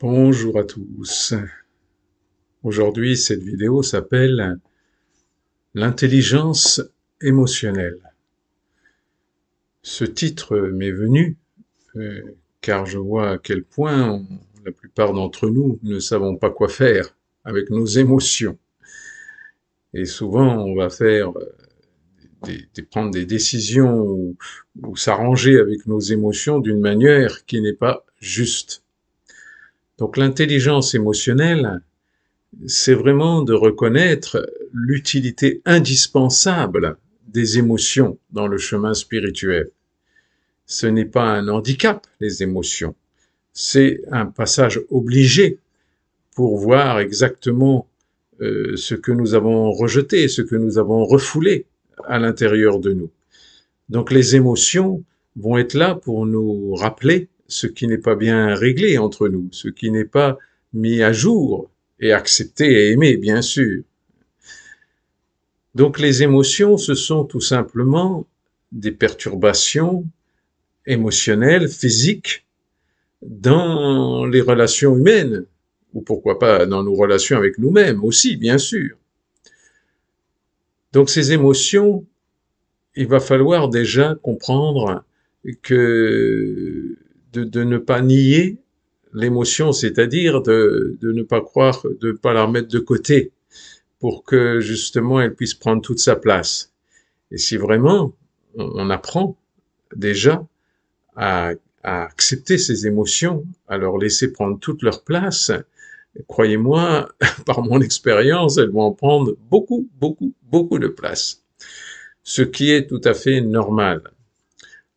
Bonjour à tous. Aujourd'hui, cette vidéo s'appelle l'intelligence émotionnelle. Ce titre m'est venu car je vois à quel point la plupart d'entre nous ne savons pas quoi faire avec nos émotions. Et souvent, on va faire prendre des décisions ou s'arranger avec nos émotions d'une manière qui n'est pas juste. Donc l'intelligence émotionnelle, c'est vraiment de reconnaître l'utilité indispensable des émotions dans le chemin spirituel. Ce n'est pas un handicap, les émotions, c'est un passage obligé pour voir exactement ce que nous avons rejeté, ce que nous avons refoulé à l'intérieur de nous. Donc les émotions vont être là pour nous rappeler ce qui n'est pas bien réglé entre nous, ce qui n'est pas mis à jour et accepté et aimé, bien sûr. Donc les émotions, ce sont tout simplement des perturbations émotionnelles, physiques, dans les relations humaines, ou pourquoi pas dans nos relations avec nous-mêmes aussi, bien sûr. Donc ces émotions, il va falloir déjà comprendre que de ne pas nier l'émotion, c'est-à-dire de ne pas croire, de ne pas la remettre de côté pour que justement elle puisse prendre toute sa place. Et si vraiment on apprend déjà à, à accepter ces émotions, à leur laisser prendre toute leur place, croyez-moi, par mon expérience, elles vont en prendre beaucoup, beaucoup, beaucoup de place. Ce qui est tout à fait normal.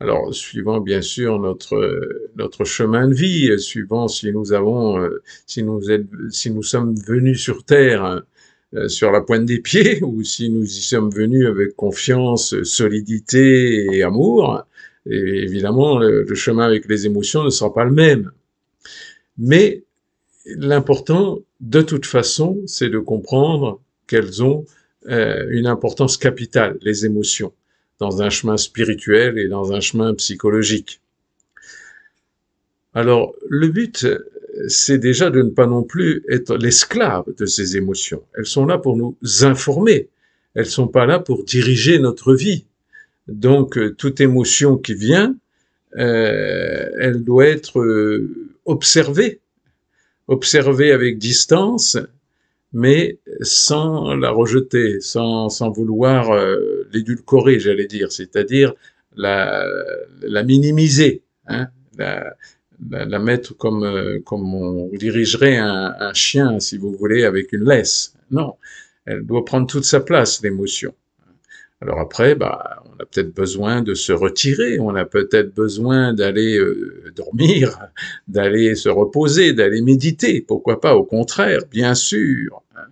Alors, suivant bien sûr notre chemin de vie, suivant si nous avons, si nous sommes venus sur Terre sur la pointe des pieds, ou si nous y sommes venus avec confiance, solidité et amour, et évidemment, le chemin avec les émotions ne sera pas le même. Mais l'important, de toute façon, c'est de comprendre qu'elles ont une importance capitale, les émotions, dans un chemin spirituel et dans un chemin psychologique. Alors, le but, c'est déjà de ne pas non plus être l'esclave de ces émotions. Elles sont là pour nous informer. Elles sont pas là pour diriger notre vie. Donc, toute émotion qui vient, elle doit être observée avec distance, mais sans la rejeter, sans vouloir l'édulcorer, j'allais dire, c'est-à-dire la minimiser, hein, la mettre comme on dirigerait un chien, si vous voulez, avec une laisse. Non, elle doit prendre toute sa place, l'émotion. Alors après, bah, on a peut-être besoin de se retirer, on a peut-être besoin d'aller dormir, d'aller se reposer, d'aller méditer, pourquoi pas, au contraire, bien sûr, hein.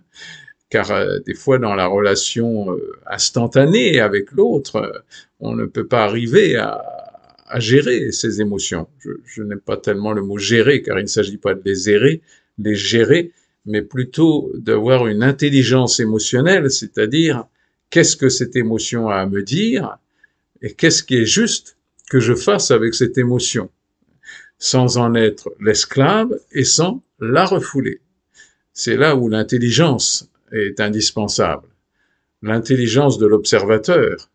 Car des fois dans la relation instantanée avec l'autre, on ne peut pas arriver à gérer ses émotions. Je n'aime pas tellement le mot gérer, car il ne s'agit pas de les gérer, mais plutôt d'avoir une intelligence émotionnelle, c'est-à-dire qu'est-ce que cette émotion a à me dire et qu'est-ce qui est juste que je fasse avec cette émotion, sans en être l'esclave et sans la refouler. C'est là où l'intelligence est indispensable. L'intelligence de l'observateur,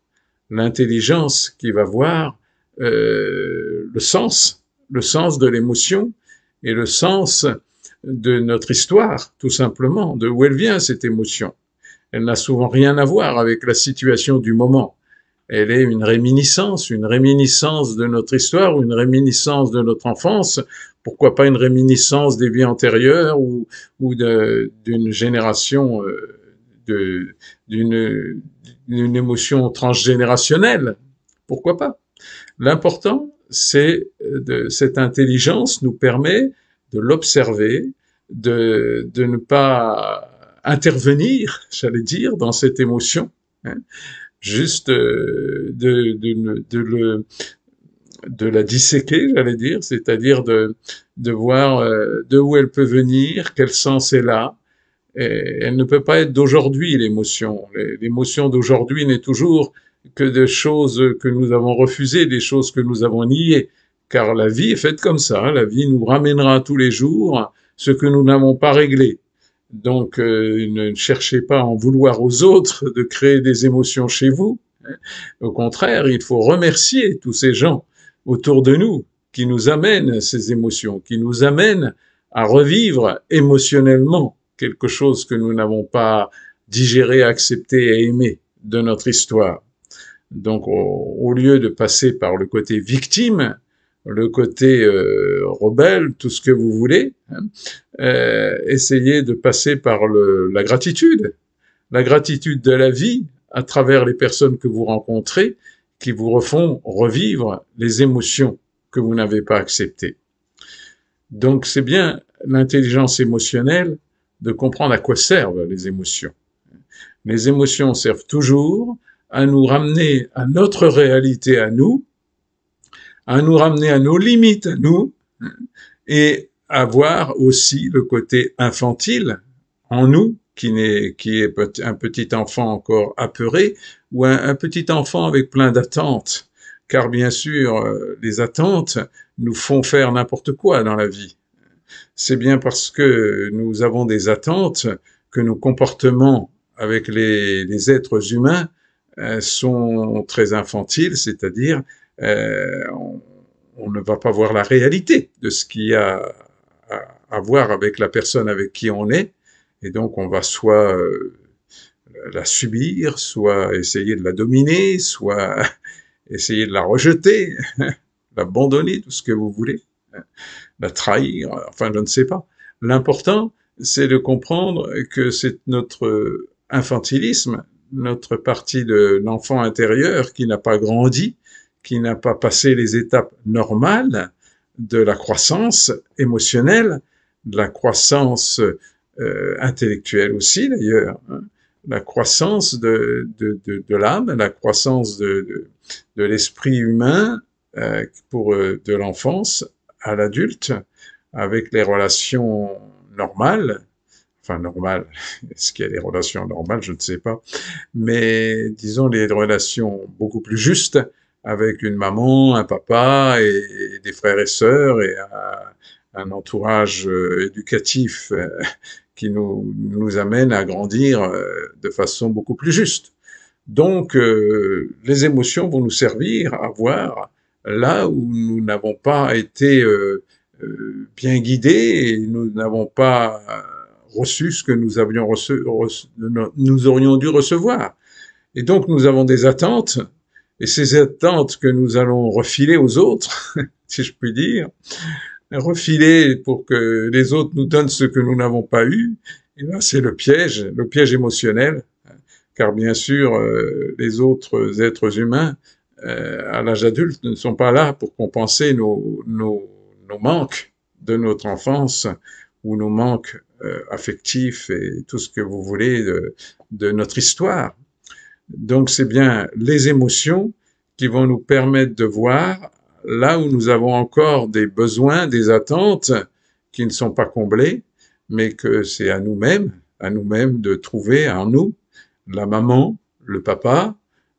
l'intelligence qui va voir le sens de l'émotion et le sens de notre histoire, tout simplement, de où elle vient cette émotion. Elle n'a souvent rien à voir avec la situation du moment. Elle est une réminiscence de notre histoire, une réminiscence de notre enfance, pourquoi pas une réminiscence des vies antérieures ou d'une génération, d'une émotion transgénérationnelle, pourquoi pas. L'important, c'est cette intelligence nous permet de l'observer, de ne pas intervenir, j'allais dire, dans cette émotion, hein, juste de la disséquer, j'allais dire, c'est-à-dire de voir de où elle peut venir, quel sens elle a. Et elle ne peut pas être d'aujourd'hui, l'émotion. L'émotion d'aujourd'hui n'est toujours que des choses que nous avons refusées, des choses que nous avons niées. Car la vie est faite comme ça. La vie nous ramènera tous les jours ce que nous n'avons pas réglé. Donc, ne cherchez pas à en vouloir aux autres de créer des émotions chez vous. Au contraire, il faut remercier tous ces gens autour de nous qui nous amènent ces émotions, qui nous amènent à revivre émotionnellement quelque chose que nous n'avons pas digéré, accepté et aimé de notre histoire. Donc, au lieu de passer par le côté victime, le côté rebelle, tout ce que vous voulez, essayez de passer par la gratitude de la vie à travers les personnes que vous rencontrez qui vous refont revivre les émotions que vous n'avez pas acceptées. Donc c'est bien l'intelligence émotionnelle de comprendre à quoi servent les émotions. Les émotions servent toujours à nous ramener à notre réalité à nous ramener à nos limites à nous, et à voir aussi le côté infantile en nous, qui est un petit enfant encore apeuré, ou un petit enfant avec plein d'attentes. Car bien sûr, les attentes nous font faire n'importe quoi dans la vie. C'est bien parce que nous avons des attentes que nos comportements avec les êtres humains sont très infantiles, c'est-à-dire on ne va pas voir la réalité de ce qu'il y a à voir avec la personne avec qui on est, et donc on va soit la subir, soit essayer de la dominer, soit essayer de la rejeter, l'abandonner, tout ce que vous voulez, la trahir, enfin je ne sais pas. L'important, c'est de comprendre que c'est notre infantilisme, notre partie de l'enfant intérieur qui n'a pas grandi, qui n'a pas passé les étapes normales de la croissance émotionnelle, de la croissance intellectuelle aussi d'ailleurs, hein, la croissance de l'âme, la croissance de l'esprit humain de l'enfance à l'adulte, avec les relations normales, enfin normales, est-ce qu'il y a des relations normales, je ne sais pas, mais disons les relations beaucoup plus justes, avec une maman, un papa et des frères et sœurs et un entourage éducatif qui nous amène à grandir de façon beaucoup plus juste. Donc, les émotions vont nous servir à voir là où nous n'avons pas été bien guidés et nous n'avons pas reçu ce que nous aurions dû recevoir. Et donc, nous avons des attentes, et ces attentes que nous allons refiler aux autres, si je puis dire, refiler pour que les autres nous donnent ce que nous n'avons pas eu, et là, c'est le piège émotionnel, car bien sûr, les autres êtres humains, à l'âge adulte, ne sont pas là pour compenser nos manques de notre enfance, ou nos manques affectifs et tout ce que vous voulez de notre histoire. Donc c'est bien les émotions qui vont nous permettre de voir là où nous avons encore des besoins, des attentes qui ne sont pas comblées, mais que c'est à nous-mêmes de trouver en nous la maman, le papa,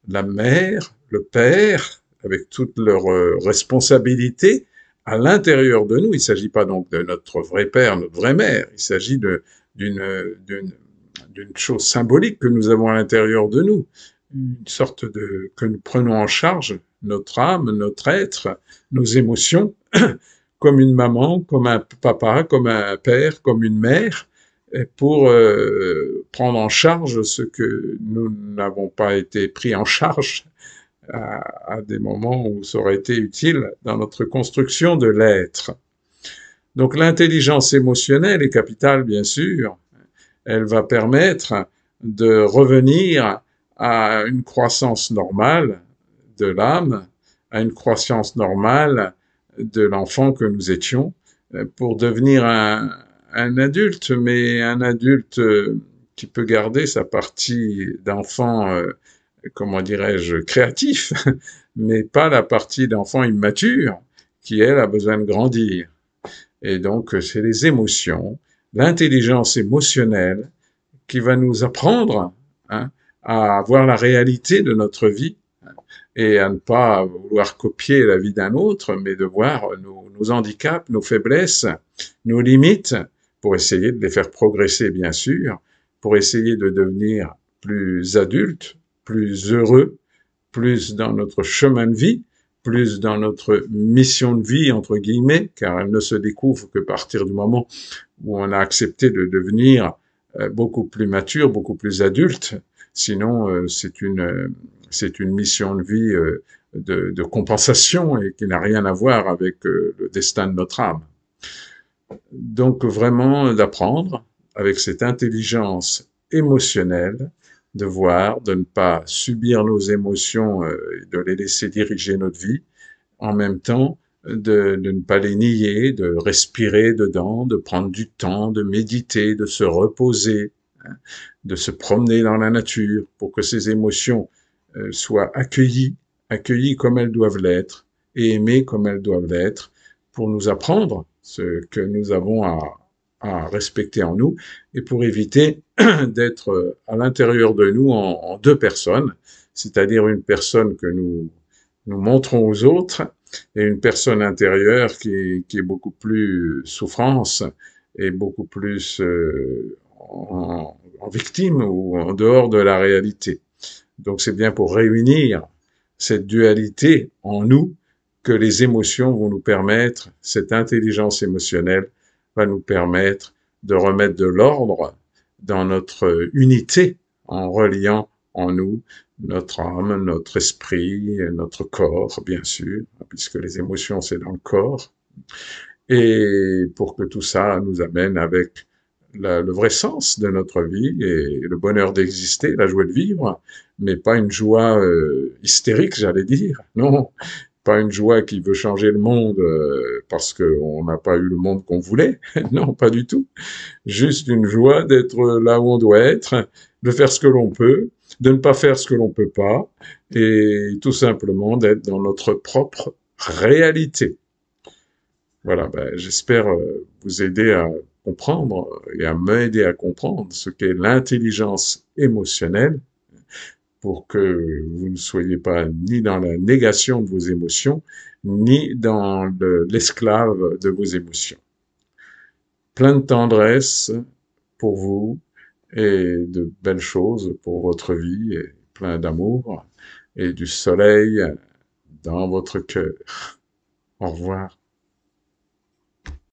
la mère, le père, avec toutes leurs responsabilités à l'intérieur de nous. Il ne s'agit pas donc de notre vrai père, notre vraie mère, il s'agit d'une chose symbolique que nous avons à l'intérieur de nous, une sorte que nous prenons en charge notre âme, notre être, nos émotions, comme une maman, comme un papa, comme un père, comme une mère, pour prendre en charge ce que nous n'avons pas été pris en charge à des moments où ça aurait été utile dans notre construction de l'être. Donc l'intelligence émotionnelle est capitale, bien sûr. Elle va permettre de revenir à une croissance normale de l'âme, à une croissance normale de l'enfant que nous étions, pour devenir un adulte, mais un adulte qui peut garder sa partie d'enfant, comment dirais-je, créatif, mais pas la partie d'enfant immature qui, elle, a besoin de grandir. Et donc, c'est les émotions, l'intelligence émotionnelle qui va nous apprendre à voir la réalité de notre vie et à ne pas vouloir copier la vie d'un autre, mais de voir nos handicaps, nos faiblesses, nos limites, pour essayer de les faire progresser, bien sûr, pour essayer de devenir plus adultes, plus heureux, plus dans notre chemin de vie, plus dans notre mission de vie, entre guillemets, car elle ne se découvre que à partir du moment où on a accepté de devenir beaucoup plus mature, beaucoup plus adulte. Sinon, c'est une mission de vie de compensation et qui n'a rien à voir avec le destin de notre âme. Donc vraiment d'apprendre avec cette intelligence émotionnelle, de voir, de ne pas subir nos émotions, de les laisser diriger notre vie, en même temps de ne pas les nier, de respirer dedans, de prendre du temps, de méditer, de se reposer, hein, de se promener dans la nature pour que ces émotions soient accueillies comme elles doivent l'être et aimées comme elles doivent l'être pour nous apprendre ce que nous avons à respecter en nous et pour éviter d'être à l'intérieur de nous en deux personnes, c'est-à-dire une personne que nous montrons aux autres et une personne intérieure qui est beaucoup plus souffrance et beaucoup plus en victime ou en dehors de la réalité. Donc c'est bien pour réunir cette dualité en nous que les émotions vont nous permettre, cette intelligence émotionnelle va nous permettre de remettre de l'ordre dans notre unité en reliant en nous notre âme, notre esprit, notre corps, bien sûr, puisque les émotions, c'est dans le corps, et pour que tout ça nous amène avec le vrai sens de notre vie et le bonheur d'exister, la joie de vivre, mais pas une joie hystérique, j'allais dire, non, pas une joie qui veut changer le monde parce qu'on n'a pas eu le monde qu'on voulait, non, pas du tout, juste une joie d'être là où on doit être, de faire ce que l'on peut, de ne pas faire ce que l'on peut pas, et tout simplement d'être dans notre propre réalité. Voilà, ben, j'espère vous aider à comprendre et à m'aider à comprendre ce qu'est l'intelligence émotionnelle pour que vous ne soyez pas ni dans la négation de vos émotions, ni dans l'esclave de vos émotions. Plein de tendresse pour vous et de belles choses pour votre vie et plein d'amour et du soleil dans votre cœur. Au revoir.